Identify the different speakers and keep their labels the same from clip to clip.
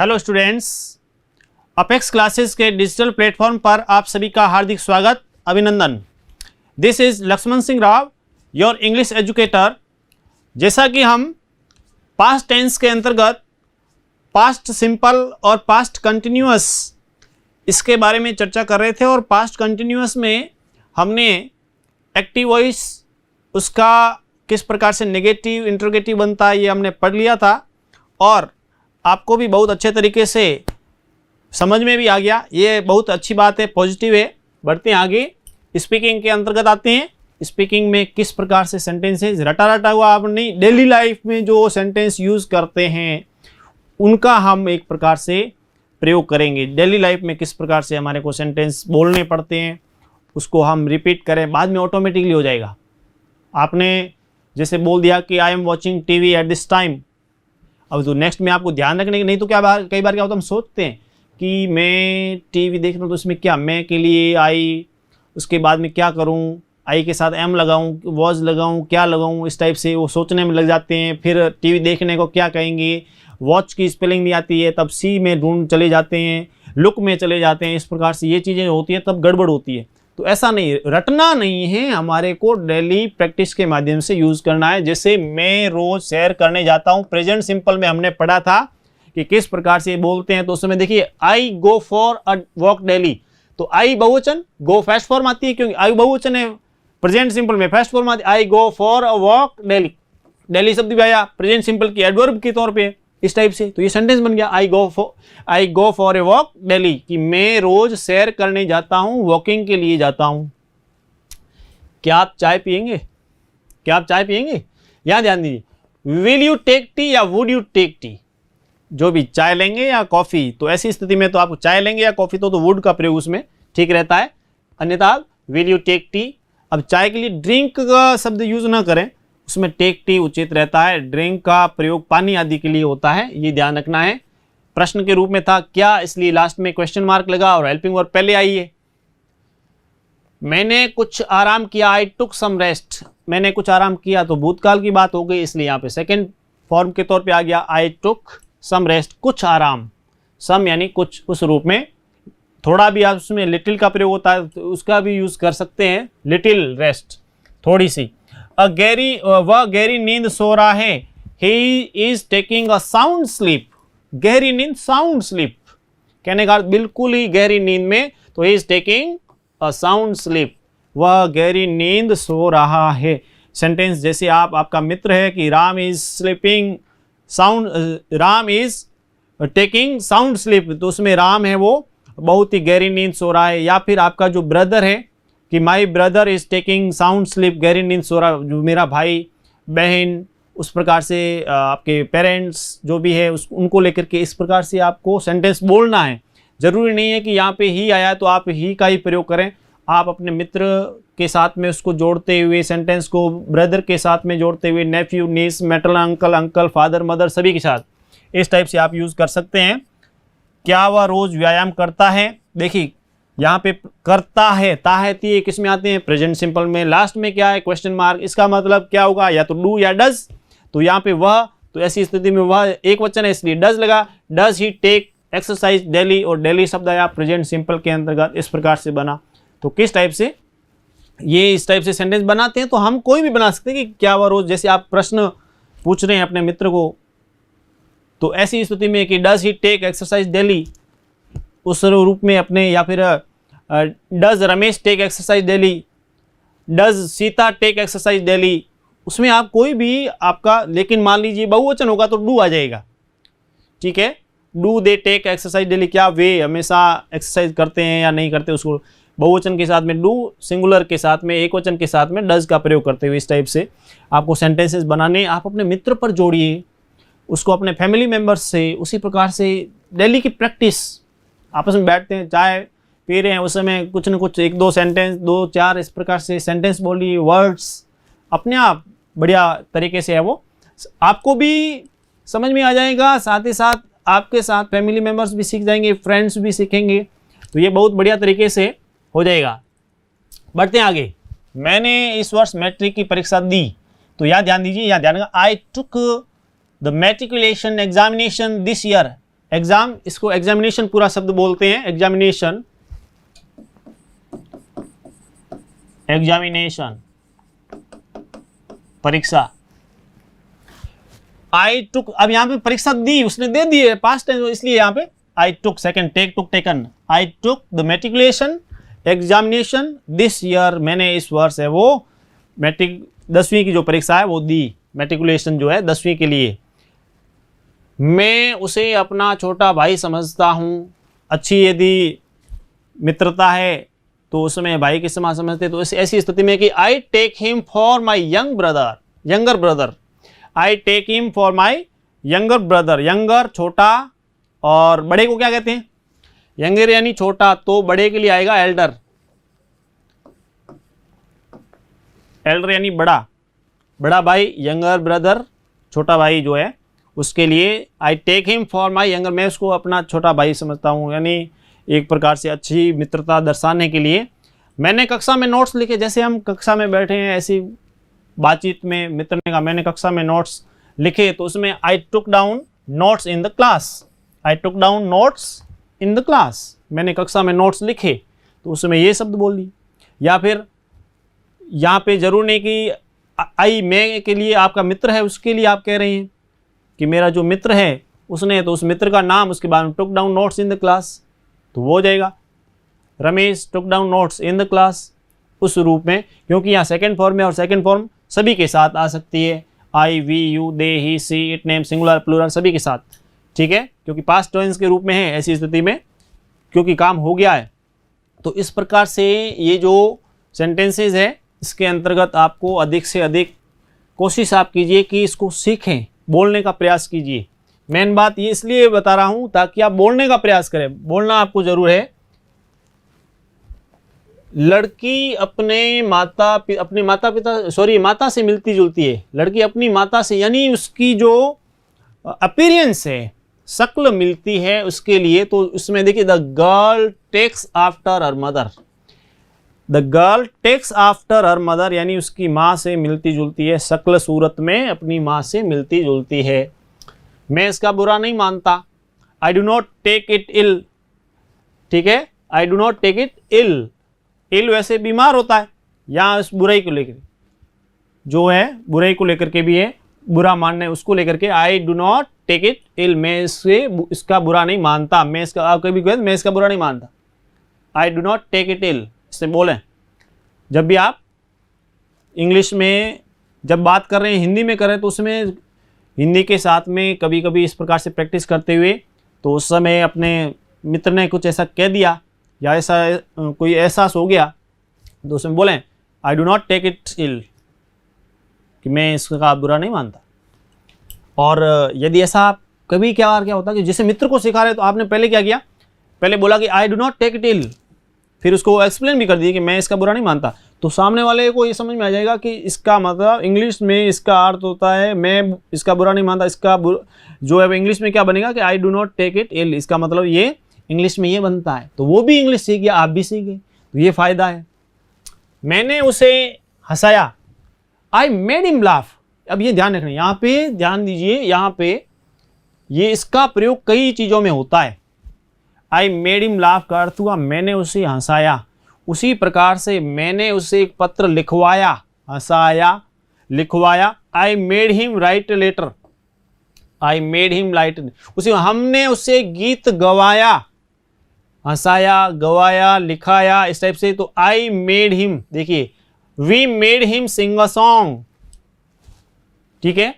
Speaker 1: Hello students, Apex classes के digital platform पर आप सभी का हार्दिक स्वागत, अभिनंदन। This is Lakshman Singh Rao, your English educator. जैसा कि हम पास्ट टेंस के अंतर्गत पास्ट सिंपल और पास्ट कंटिन्यूअस इसके बारे में चर्चा कर रहे थे, और पास्ट कंटिन्यूअस में हमने एक्टिव वॉइस उसका किस प्रकार से नेगेटिव इंट्रोगेटिव बनता है ये हमने पढ़ लिया था, और आपको भी बहुत अच्छे तरीके से समझ में भी आ गया। ये बहुत अच्छी बात है, पॉजिटिव है। बढ़ते हैं आगे, स्पीकिंग के अंतर्गत आते हैं। स्पीकिंग में किस प्रकार से सेंटेंसेस रटा हुआ आप नहीं, डेली लाइफ में जो सेंटेंस यूज़ करते हैं उनका हम एक प्रकार से प्रयोग करेंगे। डेली लाइफ में किस प्रकार से हमारे को सेंटेंस बोलने पड़ते हैं उसको हम रिपीट करें, बाद में ऑटोमेटिकली हो जाएगा। आपने जैसे बोल दिया कि I am watching TV at this time, अब तो नेक्स्ट में आपको ध्यान रखने की, नहीं तो कई बार क्या होता है, हम सोचते हैं कि मैं टीवी देख रहा हूँ तो इसमें क्या, मैं के लिए आई, उसके बाद में क्या करूँ, आई के साथ एम लगाऊँ, वॉज लगाऊँ, क्या लगाऊँ, इस टाइप से वो सोचने में लग जाते हैं। फिर टीवी देखने को क्या कहेंगे, वॉच की स्पेलिंग नहीं आती है तब सी में ढूंढ चले जाते हैं, लुक में चले जाते हैं। इस प्रकार से ये चीज़ें होती हैं, तब गड़बड़ होती है। तो ऐसा नहीं, रटना नहीं है, हमारे को डेली प्रैक्टिस के माध्यम से यूज़ करना है। जैसे मैं रोज़ सैर करने जाता हूँ, प्रेजेंट सिंपल में हमने पढ़ा था कि किस प्रकार से बोलते हैं। तो उसमें देखिए, I go for a walk daily, तो आई बहुवचन, गो फर्स्ट फॉर्म आती है क्योंकि आई बहुवचन है। प्रेजेंट सिंपल में फर्स्ट फॉर्म आती है, I go for a walk daily. Daily शब्द भी आया प्रेजेंट सिंपल की एडवर्ब के तौर पे, इस टाइप से। तो ये सेंटेंस बन गया, I go for a walk daily, कि मैं रोज सैर करने जाता हूं, वॉकिंग के लिए जाता हूं। क्या आप चाय पियेंगे? क्या आप चाय पियेंगे? यहां ध्यान दीजिए, विल यू टेक टी या वुड यू टेक टी, जो भी चाय लेंगे या कॉफी। तो ऐसी स्थिति में तो आप चाय लेंगे या कॉफी, तो वुड का प्रयोग उसमें ठीक रहता है, अन्यथा विल यू टेक टी। अब चाय के लिए ड्रिंक का शब्द यूज ना करें, उसमें टेक टी उचित रहता है। ड्रिंक का प्रयोग पानी आदि के लिए होता है, ये ध्यान रखना है। प्रश्न के रूप में था क्या, इसलिए लास्ट में क्वेश्चन मार्क लगा और हेल्पिंग वर्ब पहले आई है। मैंने कुछ आराम किया, आई टुक सम रेस्ट, मैंने कुछ आराम किया, तो भूतकाल की बात हो गई, इसलिए यहाँ पे सेकेंड फॉर्म के तौर पे आ गया, आई टुक सम रेस्ट, कुछ आराम। सम यानी कुछ, उस रूप में। थोड़ा भी आप उसमें लिटिल का प्रयोग होता है, तो उसका भी यूज कर सकते हैं, लिटिल रेस्ट, थोड़ी सी। वह गहरी नींद सो रहा है, he is taking a sound sleep. गहरी नींद, साउंड स्लीप कहने का अर्थ बिल्कुल ही गहरी नींद में, तो he is taking a sound sleep, वह गहरी नींद सो रहा है। सेंटेंस जैसे आपका मित्र है कि Ram is sleeping sound, Ram is taking sound sleep, तो उसमें राम है वो बहुत ही गहरी नींद सो रहा है। या फिर आपका जो ब्रदर है कि my brother is taking sound sleep, गहरी नींद सो रहा, जो मेरा भाई बहन, उस प्रकार से आपके पेरेंट्स जो भी है उनको लेकर के इस प्रकार से आपको सेंटेंस बोलना है। जरूरी नहीं है कि यहाँ पे ही आया तो आप ही का ही प्रयोग करें, आप अपने मित्र के साथ में उसको जोड़ते हुए सेंटेंस को, ब्रदर के साथ में जोड़ते हुए, नेफ्यू नीस, मैटरनल अंकल फादर मदर सभी के साथ इस टाइप से आप यूज़ कर सकते हैं। क्या वह रोज़ व्यायाम करता है? देखिए यहाँ पे करता है, ता है ती किस में आते हैं, प्रेजेंट सिंपल में। लास्ट में क्या है, क्वेश्चन मार्क, इसका मतलब क्या होगा, या तो डू या डज। तो यहाँ पे वह, तो ऐसी स्थिति में वह एक वचन है इसलिए डज लगा, does he take exercise daily, और डेली शब्द आया प्रेजेंट सिंपल के अंतर्गत, इस प्रकार से बना। तो किस टाइप से ये इस टाइप से सेंटेंस बनाते हैं, तो हम कोई भी बना सकते हैं कि क्या वह रोज, जैसे आप प्रश्न पूछ रहे हैं अपने मित्र को, तो ऐसी स्थिति में कि does he take exercise daily, उस रूप में अपने, या फिर does Ramesh take exercise daily, does Sita take exercise daily, उसमें आप कोई भी आपका, लेकिन मान लीजिए बहुवचन होगा तो डू आ जाएगा, ठीक है। Do they take exercise daily, क्या वे हमेशा एक्सरसाइज करते हैं या नहीं करते, उसको बहुवचन के साथ में डू, सिंगुलर के साथ में, एक वचन के साथ में डज का प्रयोग करते हुए इस टाइप से आपको सेंटेंसेस बनाने। आप अपने मित्र पर जोड़िए, उसको अपने फैमिली मेम्बर्स से, उसी प्रकार से डेली की प्रैक्टिस। आपस में बैठते हैं, चाय पी रहे हैं, उस समय कुछ न कुछ एक दो सेंटेंस, दो चार इस प्रकार से सेंटेंस बोलिए, वर्ड्स अपने आप बढ़िया तरीके से है वो आपको भी समझ में आ जाएगा, साथ ही साथ आपके साथ फैमिली मेम्बर्स भी सीख जाएंगे, फ्रेंड्स भी सीखेंगे, तो ये बहुत बढ़िया तरीके से हो जाएगा। बढ़ते हैं आगे। मैंने इस वर्ष मैट्रिक की परीक्षा दी, तो यहाँ ध्यान दीजिए, यहाँ ध्यान, I took the matriculation examination this year exam, इसको एग्जामिनेशन पूरा शब्द बोलते हैं, एग्जामिनेशन, एग्जामिनेशन परीक्षा। आई टुक, अब यहां पे परीक्षा दी, उसने दे दी है, पास्ट टेंस, इसलिए यहां पे I took, second, take, took, taken, I took the matriculation examination this year, मैंने इस वर्ष है वो मैट्रिक 10वीं की जो परीक्षा है वो दी, मेट्रिकुलेशन जो है 10वीं के लिए। मैं उसे अपना छोटा भाई समझता हूँ, अच्छी यदि मित्रता है तो उसमें भाई के समान समझते, तो ऐसी स्थिति में कि I take him for my younger brother, I take him for my younger brother, younger छोटा, और बड़े को क्या कहते हैं, यंगर यानी छोटा, तो बड़े के लिए आएगा एल्डर, एल्डर यानी बड़ा, बड़ा भाई, यंगर ब्रदर छोटा भाई जो है उसके लिए I take him for my younger, मैं उसको अपना छोटा भाई समझता हूँ, यानी एक प्रकार से अच्छी मित्रता दर्शाने के लिए। मैंने कक्षा में नोट्स लिखे, जैसे हम कक्षा में बैठे हैं ऐसी बातचीत में मित्र ने कहा मैंने कक्षा में नोट्स लिखे, तो उसमें I took down notes in the class, I took down notes in the class, मैंने कक्षा में नोट्स लिखे, तो उसमें ये शब्द बोल दी। या फिर यहाँ पे जरूर नहीं कि आई मैं के लिए आपका मित्र है उसके लिए आप कह रहे हैं कि मेरा जो मित्र है उसने, तो उस मित्र का नाम उसके बाद में टुक down notes in the class, तो वो हो जाएगा रमेश टुक down notes in the class, उस रूप में, क्योंकि यहाँ सेकंड फॉर्म है और सेकंड फॉर्म सभी के साथ आ सकती है, I, we, you, they, he, she, it, name, singular, plural सभी के साथ, ठीक है, क्योंकि पास्ट टेंस के रूप में है ऐसी स्थिति में, क्योंकि काम हो गया है। तो इस प्रकार से ये जो सेंटेंसेज है इसके अंतर्गत आपको अधिक से अधिक कोशिश आप कीजिए कि इसको सीखें, बोलने का प्रयास कीजिए। मेन बात ये इसलिए बता रहा हूं ताकि आप बोलने का प्रयास करें, बोलना आपको जरूर है। लड़की अपने माता से मिलती जुलती है, लड़की अपनी माता से, यानी उसकी जो अपीयरेंस है, शक्ल मिलती है उसके लिए, तो उसमें देखिए the girl takes after her mother, the girl takes after her mother, यानी उसकी माँ से मिलती जुलती है, शक्ल सूरत में अपनी माँ से मिलती जुलती है। मैं इसका बुरा नहीं मानता, I do not take it ill, ठीक है, I do not take it ill, ill वैसे बीमार होता है, यहाँ इस बुराई को लेकर जो है, बुराई को लेकर के भी है, बुरा मानने उसको लेकर के, I do not take it ill, मैं इसका बुरा नहीं मानता, मैं इसका, आप कभी कहें मैं इसका बुरा नहीं मानता, I do not take it ill, इससे बोलें। जब भी आप इंग्लिश में जब बात कर रहे हैं, हिंदी में कर रहे हैं, तो उसमें हिंदी के साथ में कभी कभी इस प्रकार से प्रैक्टिस करते हुए, तो उस समय अपने मित्र ने कुछ ऐसा कह दिया या ऐसा कोई एहसास हो गया, तो उसमें बोलें I do not take it ill, कि मैं इसका बुरा नहीं मानता। और यदि ऐसा कभी क्या होता है कि जैसे मित्र को सिखा रहे, तो आपने पहले क्या किया, पहले बोला कि I do not take it ill, फिर उसको एक्सप्लेन भी कर दिया कि मैं इसका बुरा नहीं मानता, तो सामने वाले को ये समझ में आ जाएगा कि इसका मतलब इंग्लिश में इसका अर्थ होता है मैं इसका बुरा नहीं मानता, इसका जो है इंग्लिश में क्या बनेगा कि I do not take it ill, इसका मतलब ये इंग्लिश में ये बनता है, तो वो भी इंग्लिश सीख गया, आप भी सीख गए, तो ये फायदा है। मैंने उसे हंसाया, आई मेड हिम लाफ, अब ये ध्यान रखना, यहाँ पे ध्यान दीजिए, यहाँ पे ये इसका प्रयोग कई चीज़ों में होता है। आई मेड हिम लाफ का अर्थ हुआ मैंने उसे हंसाया, उसी प्रकार से मैंने उसे एक पत्र लिखवाया, हंसाया, लिखवाया, I made him write a letter, I made him write, उसी हमने उसे गीत गवाया, हंसाया, गवाया, लिखाया, इस टाइप से, तो आई मेड हिम, देखिए we made him sing a song, ठीक है।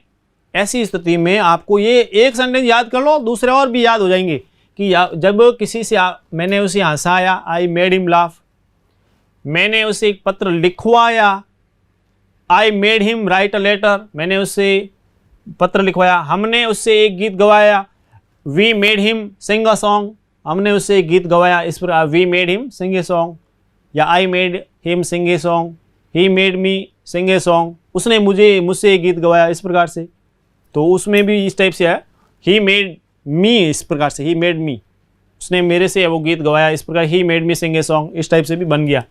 Speaker 1: ऐसी स्थिति में आपको ये एक सेंटेंस याद कर लो, दूसरे और भी याद हो जाएंगे कि जब किसी से मैंने उसे हंसाया, आई मेड हिम लाफ, मैंने उसे एक पत्र लिखवाया, I made him write a letter, मैंने उसे पत्र लिखवाया, हमने उससे एक गीत गवाया, we made him sing a song, हमने उससे एक गीत गवाया, इस प्रकार we made him sing a song, या I made him sing a song, he made me sing a song, उसने मुझसे एक गीत गवाया, इस प्रकार से, तो उसमें भी इस टाइप से है, ही मेड मी, इस प्रकार से ही मेड मी, उसने मेरे से वो गीत गवाया, इस प्रकार ही made me sing a song, इस टाइप से भी बन गया।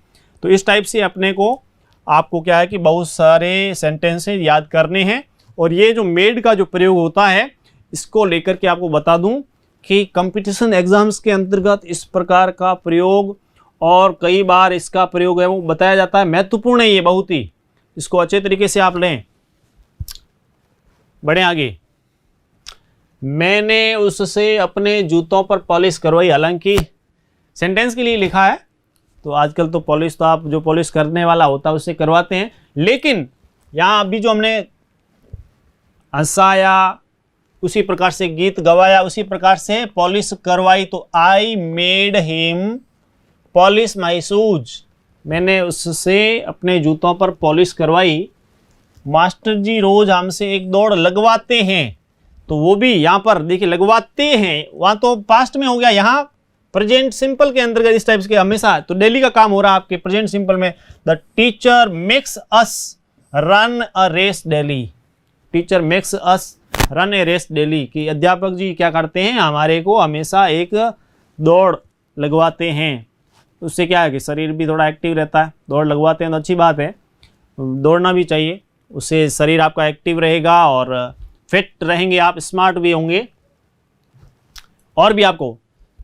Speaker 1: तो इस टाइप से अपने को आपको क्या है कि बहुत सारे सेंटेंसेस याद करने हैं, और ये जो मेड का जो प्रयोग होता है इसको लेकर के आपको बता दूं कि कंपटीशन एग्जाम्स के अंतर्गत इस प्रकार का प्रयोग और कई बार इसका प्रयोग है वो बताया जाता है। महत्वपूर्ण है ये बहुत ही, इसको अच्छे तरीके से आप लें। बढ़े आगे। मैंने उससे अपने जूतों पर पॉलिश करवाई। हालांकि सेंटेंस के लिए लिखा है, तो आजकल तो पॉलिश तो आप जो पॉलिश करने वाला होता है उससे करवाते हैं, लेकिन यहाँ अभी जो हमने हंसाया, उसी प्रकार से गीत गवाया, उसी प्रकार से पॉलिश करवाई। तो I made him polish my shoes. मैंने उससे अपने जूतों पर पॉलिश करवाई। मास्टर जी रोज हमसे एक दौड़ लगवाते हैं। तो वो भी यहाँ पर देखिए लगवाते हैं, वहाँ तो पास्ट में हो गया, यहाँ प्रेजेंट सिंपल के अंतर्गत इस टाइप के हमेशा तो डेली का काम हो रहा है आपके प्रेजेंट सिंपल में। The teacher makes us run a race daily. Teacher makes us run a race daily कि अध्यापक जी क्या करते हैं, हमारे को हमेशा एक दौड़ लगवाते हैं। उससे क्या है कि शरीर भी थोड़ा एक्टिव रहता है। दौड़ लगवाते हैं तो अच्छी बात है, दौड़ना भी चाहिए, उससे शरीर आपका एक्टिव रहेगा और फिट रहेंगे, आप स्मार्ट भी होंगे। और भी आपको,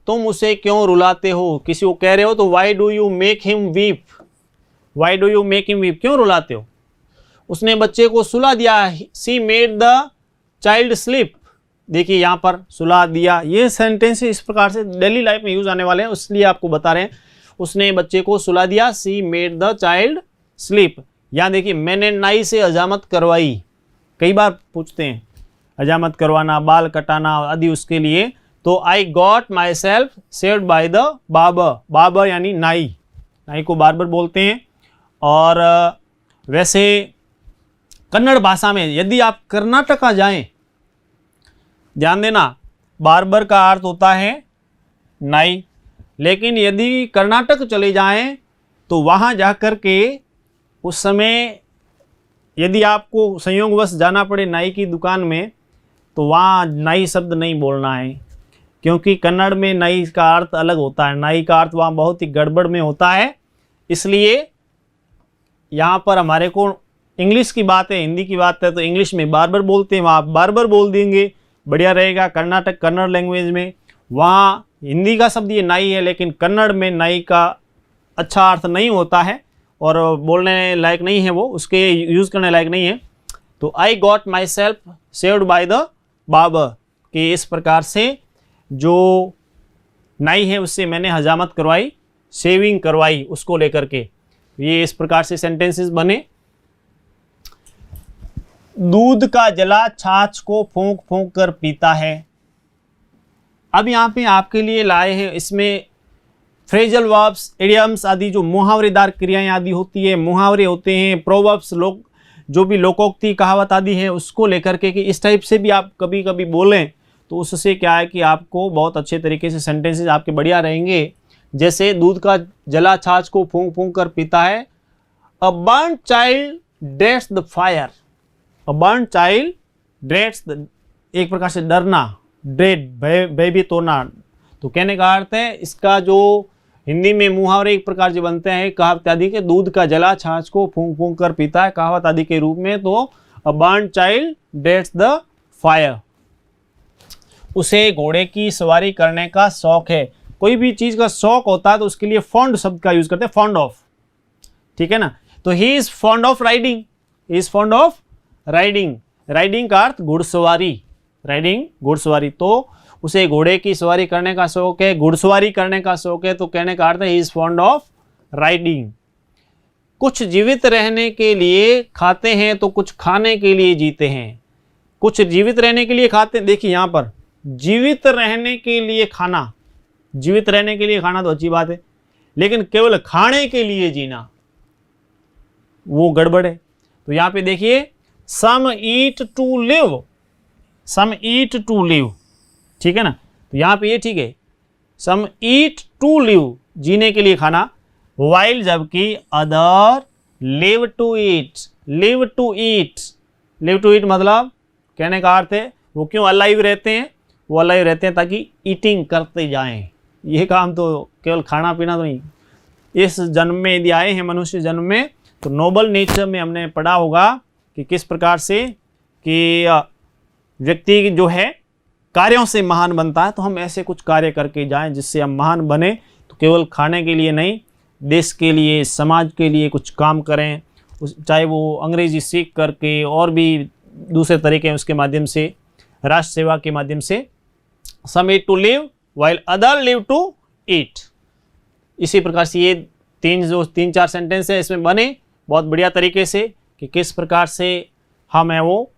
Speaker 1: तुम उसे क्यों रुलाते हो, किसी को कह रहे हो तो why do you make him weep. Why do you make him weep, क्यों रुलाते हो। उसने बच्चे को सुला दिया। सी मेड द चाइल्ड स्लीप। देखिए यहाँ पर सुला दिया, ये सेंटेंस इस प्रकार से डेली लाइफ में यूज आने वाले हैं, इसलिए आपको बता रहे हैं। उसने बच्चे को सुला दिया, सी मेड द चाइल्ड स्लीप। यहाँ देखिए मैंने नाई से हजामत करवाई। कई बार पूछते हैं हजामत करवाना, बाल कटाना आदि उसके लिए। तो I got my self saved by the barber. Barber यानी नाई, नाई को बार्बर बोलते हैं। और वैसे कन्नड़ भाषा में यदि आप कर्नाटका जाएं, ध्यान देना, बार्बर का अर्थ होता है नाई। लेकिन यदि कर्नाटक चले जाएं तो वहाँ जाकर के उस समय यदि आपको संयोगवश जाना पड़े नाई की दुकान में, तो वहाँ नाई शब्द नहीं बोलना है, क्योंकि कन्नड़ में नाई का अर्थ अलग होता है। नाई का अर्थ वहाँ बहुत ही गड़बड़ में होता है। इसलिए यहाँ पर हमारे को इंग्लिश की बात है, हिंदी की बात है, तो इंग्लिश में बार्बर बोलते हैं, वहाँ बार्बर बोल देंगे, बढ़िया रहेगा। कर्नाटक कन्नड़ लैंग्वेज में, वहाँ हिंदी का शब्द ये नाई है, लेकिन कन्नड़ में नाई का अच्छा अर्थ नहीं होता है और बोलने लायक नहीं है, वो उसके यूज़ करने लायक नहीं है। तो I got my self saved by the barber कि इस प्रकार से जो नाई है उससे मैंने हजामत करवाई, शेविंग करवाई उसको लेकर के। ये इस प्रकार से सेंटेंसेस बने। दूध का जला छाछ को फूंक फूंक कर पीता है। अब यहाँ पे आपके लिए लाए हैं, इसमें फ्रेजल वर्ब्स, इडियम्स आदि जो मुहावरेदार क्रियाएं आदि होती है, मुहावरे होते हैं, प्रोवर्ब्स, लोग जो भी लोकोक्ति कहावत आदि है उसको लेकर के कि इस टाइप से भी आप कभी कभी बोलें तो उससे क्या है कि आपको बहुत अच्छे तरीके से सेंटेंसेस आपके बढ़िया रहेंगे। जैसे दूध का जला छाछ को फूंक फूंक कर पीता है। A burned child dreads the fire. A burned child dreads the, एक प्रकार से डरना, ड्रेड, भयभीत होना। तो कहने का अर्थ है, इसका जो हिंदी में मुहावरे एक प्रकार से बनते हैं कहावत आदि के, दूध का जला छाछ को फूंक फूंक कर पीता है कहावत आदि के रूप में। तो अ burned child dreads the fire. उसे घोड़े की सवारी करने का शौक है। कोई भी चीज का शौक होता है तो उसके लिए फॉन्ड शब्द का यूज करते हैं, फॉन्ड ऑफ, ठीक है ना। तो he is fond of riding, he is fond of riding. Riding का अर्थ घुड़सवारी, राइडिंग घुड़सवारी। तो उसे घोड़े की सवारी करने का शौक है, घुड़सवारी करने का शौक है, तो कहने का अर्थ है he is fond of riding. कुछ जीवित रहने के लिए खाते हैं तो कुछ खाने के लिए जीते हैं। कुछ जीवित रहने के लिए खाते हैं, देखिए यहाँ पर जीवित रहने के लिए खाना, जीवित रहने के लिए खाना तो अच्छी बात है, लेकिन केवल खाने के लिए जीना वो गड़बड़ है। तो यहाँ पे देखिए, some eat to live, some eat to live, ठीक है ना। तो यहाँ पे ये ठीक है, सम ईट टू लिव, जीने के लिए खाना, वाइल जबकि other live to eat, live to eat. Live to eat मतलब कहने का अर्थ है वो क्यों अलाइव रहते हैं, वो अलाइव रहते हैं ताकि ईटिंग करते जाएं। ये काम तो केवल खाना पीना तो नहीं। इस जन्म में यदि आए हैं मनुष्य जन्म में, तो नोबल नेचर में हमने पढ़ा होगा कि किस प्रकार से कि व्यक्ति जो है कार्यों से महान बनता है, तो हम ऐसे कुछ कार्य करके जाएं जिससे हम महान बने। तो केवल खाने के लिए नहीं, देश के लिए, समाज के लिए कुछ काम करें, चाहे वो अंग्रेजी सीख करके और भी दूसरे तरीके हैं उसके माध्यम से, राष्ट्र सेवा के माध्यम से। Some eat to live while other live to eat. इसी प्रकार से ये तीन चार सेंटेंस है इसमें बने बहुत बढ़िया तरीके से कि किस प्रकार से हम है वो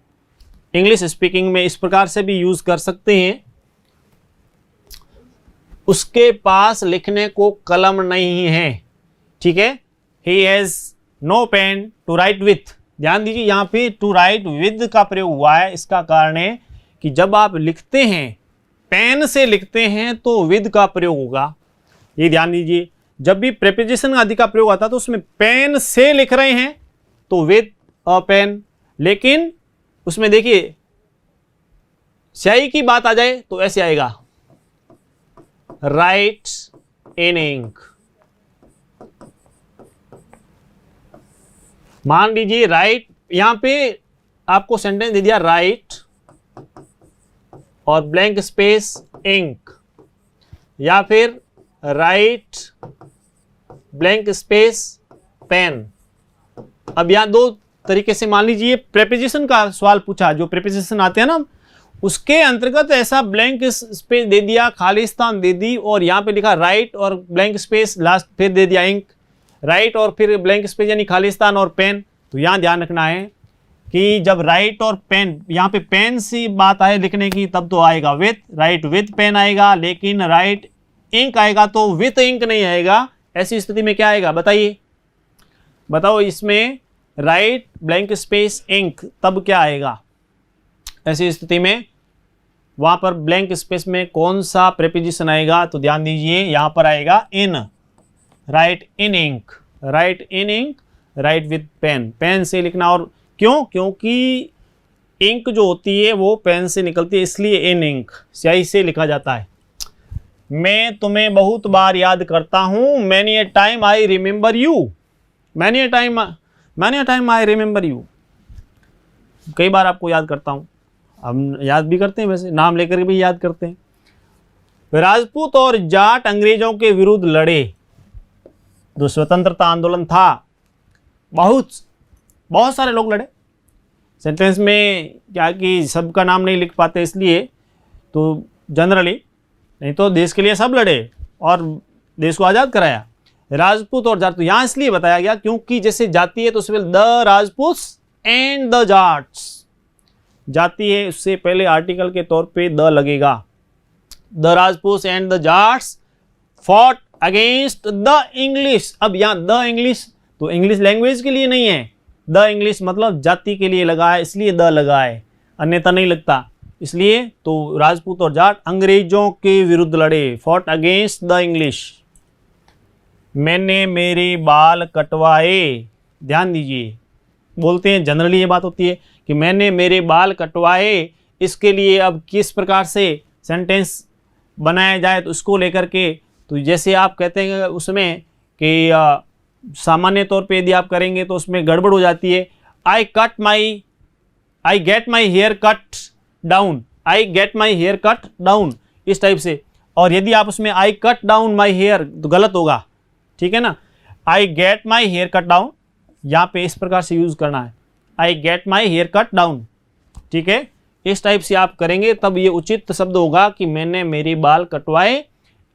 Speaker 1: इंग्लिश स्पीकिंग में इस प्रकार से भी यूज़ कर सकते हैं। उसके पास लिखने को कलम नहीं है, ठीक है। He has no pen to write with. ध्यान दीजिए यहाँ पे टू राइट विद का प्रयोग हुआ है। इसका कारण है कि जब आप लिखते हैं, पेन से लिखते हैं, तो विद का प्रयोग होगा। ये ध्यान दीजिए, जब भी प्रेपोजिशन आदि का प्रयोग आता है तो उसमें पेन से लिख रहे हैं तो विद अ पेन, लेकिन उसमें देखिए स्याही की बात आ जाए तो ऐसे आएगा, राइट इन इंक। मान लीजिए राइट, यहां पे आपको सेंटेंस दे दिया राइट और ब्लैंक स्पेस इंक, या फिर राइट ब्लैंक स्पेस पेन। अब यहां दो तरीके से मान लीजिए प्रेपोजिशन का सवाल पूछा, जो प्रेपोजिशन आते हैं ना उसके अंतर्गत ऐसा ब्लैंक स्पेस दे दिया, खाली स्थान दे दी, और यहाँ पे लिखा राइट और ब्लैंक स्पेस लास्ट फिर दे दिया इंक, राइट और फिर ब्लैंक स्पेस यानी खाली स्थान और पेन। तो यहाँ ध्यान रखना है कि जब राइट और पेन, यहाँ पे पेन से बात आए लिखने की तब तो आएगा विथ, राइट विथ पेन आएगा, लेकिन राइट इंक आएगा तो विथ इंक नहीं आएगा। ऐसी स्थिति में क्या आएगा बताइए, बताओ इसमें राइट ब्लैंक स्पेस इंक तब क्या आएगा। ऐसी स्थिति में वहां पर ब्लैंक स्पेस में कौन सा प्रेपोजिशन आएगा, तो ध्यान दीजिए यहां पर आएगा in, write in ink, write in ink, write with pen. Pen से लिखना, और क्यों, क्योंकि इंक जो होती है वो पेन से निकलती है, इसलिए इन इंक स्याही से लिखा जाता है। मैं तुम्हें बहुत बार याद करता हूं, many a time I remember you, many a time I remember you. कई बार आपको याद करता हूं, हम याद भी करते हैं, वैसे नाम लेकर भी याद करते हैं। राजपूत और जाट अंग्रेजों के विरुद्ध लड़े, जो स्वतंत्रता आंदोलन था, बहुत सारे लोग लड़े। सेंटेंस में क्या कि सबका नाम नहीं लिख पाते इसलिए, तो जनरली, नहीं तो देश के लिए सब लड़े और देश को आज़ाद कराया। राजपूत और जाट, तो यहाँ इसलिए बताया गया क्योंकि जैसे जाति है तो उसमें the Rajputs and the Jats, जाति है उससे पहले आर्टिकल के तौर पे द लगेगा। The Rajputs and the Jats fought against the English. अब यहाँ द इंग्लिश तो इंग्लिश लैंग्वेज के लिए नहीं है, द इंग्लिश मतलब जाति के लिए लगा है, इसलिए द लगा है, अन्यथा नहीं लगता। इसलिए तो राजपूत और जाट अंग्रेजों के विरुद्ध लड़े, फॉट अगेंस्ट द इंग्लिश। मैंने मेरे बाल कटवाए, ध्यान दीजिए, बोलते हैं जनरली ये बात होती है कि मैंने मेरे बाल कटवाए। इसके लिए अब किस प्रकार से सेंटेंस बनाया जाए, तो उसको लेकर के, तो जैसे आप कहते हैं उसमें कि सामान्य तौर पे यदि आप करेंगे तो उसमें गड़बड़ हो जाती है। I get my hair cut down, I get my hair cut down, इस टाइप से। और यदि आप उसमें I cut down my hair तो गलत होगा, ठीक है ना। I get my hair cut down, यहाँ पे इस प्रकार से यूज करना है, I get my hair cut down, ठीक है। इस टाइप से आप करेंगे तब ये उचित शब्द होगा कि मैंने मेरे बाल कटवाए।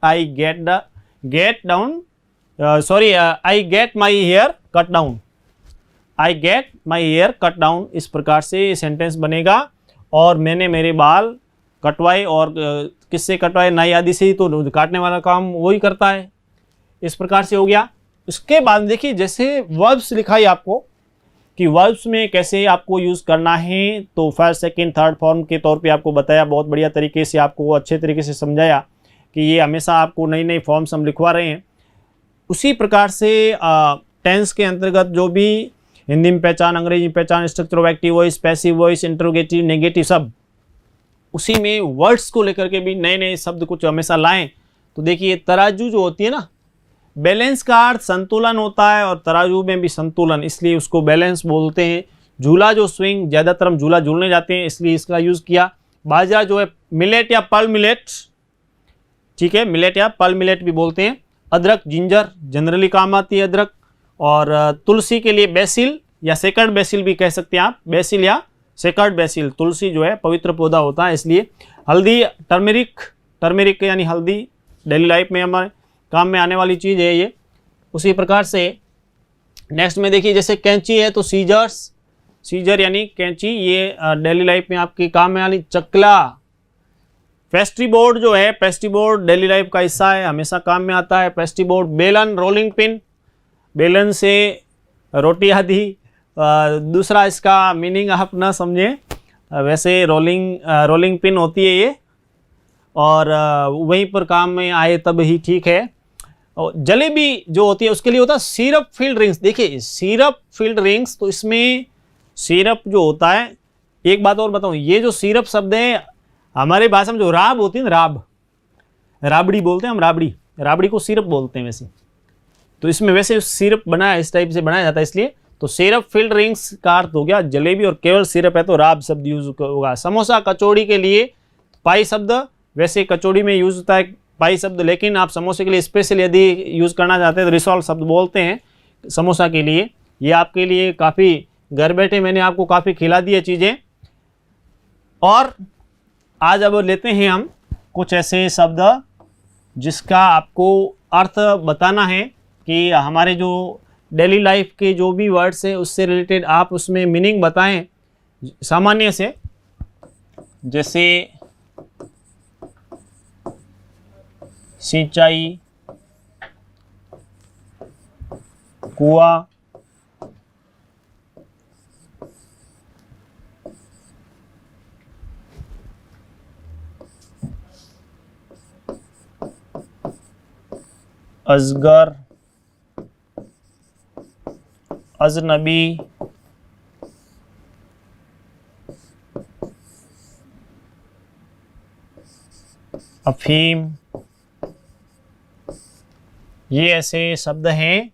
Speaker 1: I get down, sorry, I get my hair cut down, I get my hair cut down, इस प्रकार से सेंटेंस बनेगा। और मैंने मेरे बाल कटवाए, और किससे कटवाए, नाई आदि से ही, तो काटने वाला काम वही करता है। इस प्रकार से हो गया। इसके बाद देखिए जैसे वर्ब्स लिखा है आपको कि वर्ब्स में कैसे आपको यूज़ करना है, तो फर्स्ट सेकंड थर्ड फॉर्म के तौर पे आपको बताया, बहुत बढ़िया तरीके से आपको अच्छे तरीके से समझाया कि ये हमेशा आपको नई नई फॉर्म्स हम लिखवा रहे हैं। उसी प्रकार से टेंस के अंतर्गत जो भी हिंदी में पहचान, अंग्रेजी में पहचान, structure of active voice, passive voice, interrogative, negative, सब उसी में वर्ड्स को लेकर के भी नए नए शब्द कुछ हमेशा लाएं। तो देखिए तराजू जो होती है ना, बैलेंस का अर्थ संतुलन होता है, और तराजू में भी संतुलन, इसलिए उसको बैलेंस बोलते हैं। झूला जो स्विंग, ज़्यादातर हम झूला झूलने जाते हैं इसलिए इसका यूज़ किया। बाजरा जो है मिलेट या पल मिलेट, ठीक है, मिलेट या पल मिलेट भी बोलते हैं। अदरक, जिंजर जनरली काम आती है अदरक। और तुलसी के लिए बेसिल या सेकर्ड बेसिल भी कह सकते हैं आप, बेसिल या सेकर्ड बेसिल। तुलसी जो है पवित्र पौधा होता है इसलिए। हल्दी, टर्मेरिक, टर्मेरिक यानी हल्दी डेली लाइफ में हमारे काम में आने वाली चीज़ है ये। उसी प्रकार से नेक्स्ट में देखिए जैसे कैंची है तो सीजर्स, सीजर यानी कैंची, ये डेली लाइफ में आपके काम में आनी। चकला, पेस्ट्री बोर्ड जो है, पेस्ट्री बोर्ड डेली लाइफ का हिस्सा है, हमेशा काम में आता है पेस्ट्री बोर्ड। बेलन, रोलिंग पिन, बेलन से रोटी आदि। दूसरा इसका मीनिंग आप ना समझें, वैसे रोलिंग पिन होती है ये, और वहीं पर काम में आए तब ही ठीक है। और जलेबी जो होती है उसके लिए होता है सिरप फील्ड रिंग्स। देखिए सिरप फील्ड रिंग्स, तो इसमें सिरप जो होता है, एक बात और बताऊं, ये जो सिरप शब्द है हमारे भाषा में जो राब होती है ना, राब, राबड़ी बोलते हैं हम, राबड़ी, राबड़ी को सिरप बोलते हैं वैसे। तो इसमें वैसे सिरप बनाया, इस टाइप से बनाया जाता है इसलिए। तो सिरप फील्ड रिंग्स का अर्थ हो गया जलेबी, और केवल सिरप है तो राब शब्द यूज होगा। समोसा, कचौड़ी के लिए पाई शब्द, वैसे कचौड़ी में यूज होता है पाई शब्द, लेकिन आप समोसे के लिए स्पेशल यदि यूज करना चाहते हैं तो रिसॉल्व शब्द बोलते हैं समोसा के लिए। ये आपके लिए काफ़ी, घर बैठे मैंने आपको काफ़ी खिला दी है चीज़ें। और आज अब लेते हैं हम कुछ ऐसे शब्द जिसका आपको अर्थ बताना है कि हमारे जो डेली लाइफ के जो भी वर्ड्स हैं उससे रिलेटेड आप उसमें मीनिंग बताएं सामान्य से। जैसे सिंचाई, कुआं, अजगर, अजनबी, अफीम, ये ऐसे शब्द हैं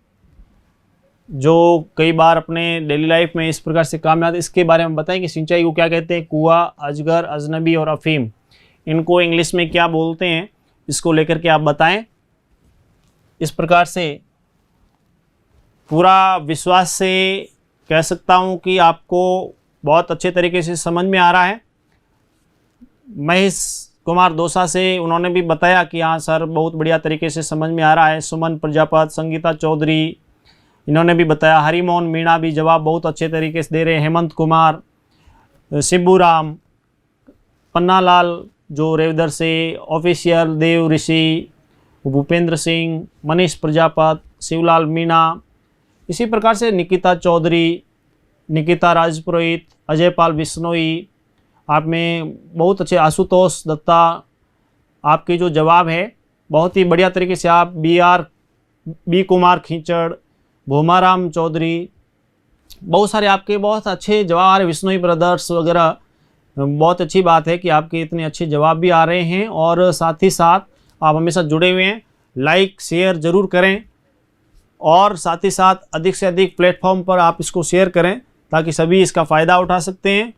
Speaker 1: जो कई बार अपने डेली लाइफ में इस प्रकार से काम में आते हैं। इसके बारे में बताएं कि सिंचाई को क्या कहते हैं, कुआं, अजगर, अजनबी और अफीम, इनको इंग्लिश में क्या बोलते हैं, इसको लेकर के आप बताएं। इस प्रकार से पूरा विश्वास से कह सकता हूं कि आपको बहुत अच्छे तरीके से समझ में आ रहा है। महेश कुमार दोसा से उन्होंने भी बताया कि हाँ सर बहुत बढ़िया तरीके से समझ में आ रहा है। सुमन प्रजापति, संगीता चौधरी, इन्होंने भी बताया। हरिमोहन मीणा भी जवाब बहुत अच्छे तरीके से दे रहे हैं। हेमंत कुमार, शिबू राम, पन्नालाल जो रेवदर से, ऑफिशियल देव ऋषि, भूपेंद्र सिंह, मनीष प्रजापति, शिवलाल मीणा, इसी प्रकार से निकिता चौधरी, निकिता राजपुरोहित, अजय पाल बिश्नोई, आप में बहुत अच्छे, आशुतोष दत्ता, आपके जो जवाब है बहुत ही बढ़िया तरीके से आप बी कुमार खींचड़, भूमाराम चौधरी, बहुत सारे आपके बहुत अच्छे जवाब आ रहे, विश्नोई ब्रदर्स वगैरह। बहुत अच्छी बात है कि आपके इतने अच्छे जवाब भी आ रहे हैं, और साथ ही साथ आप हमेशा जुड़े हुए हैं। लाइक शेयर ज़रूर करें, और साथ ही साथ अधिक से अधिक प्लेटफॉर्म पर आप इसको शेयर करें ताकि सभी इसका फ़ायदा उठा सकते हैं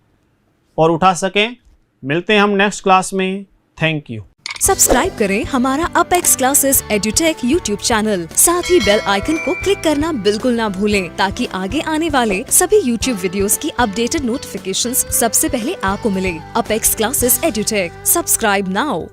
Speaker 1: और उठा सकें। मिलते हैं हम नेक्स्ट क्लास में। Thank you.
Speaker 2: सब्सक्राइब करें हमारा Apex Classes Edutech YouTube channel, साथ ही बेल आइकन को क्लिक करना बिल्कुल ना भूलें ताकि आगे आने वाले सभी यूट्यूब वीडियोस की अपडेटेड नोटिफिकेशंस सबसे पहले आपको मिले। Apex Classes Edutech, subscribe now.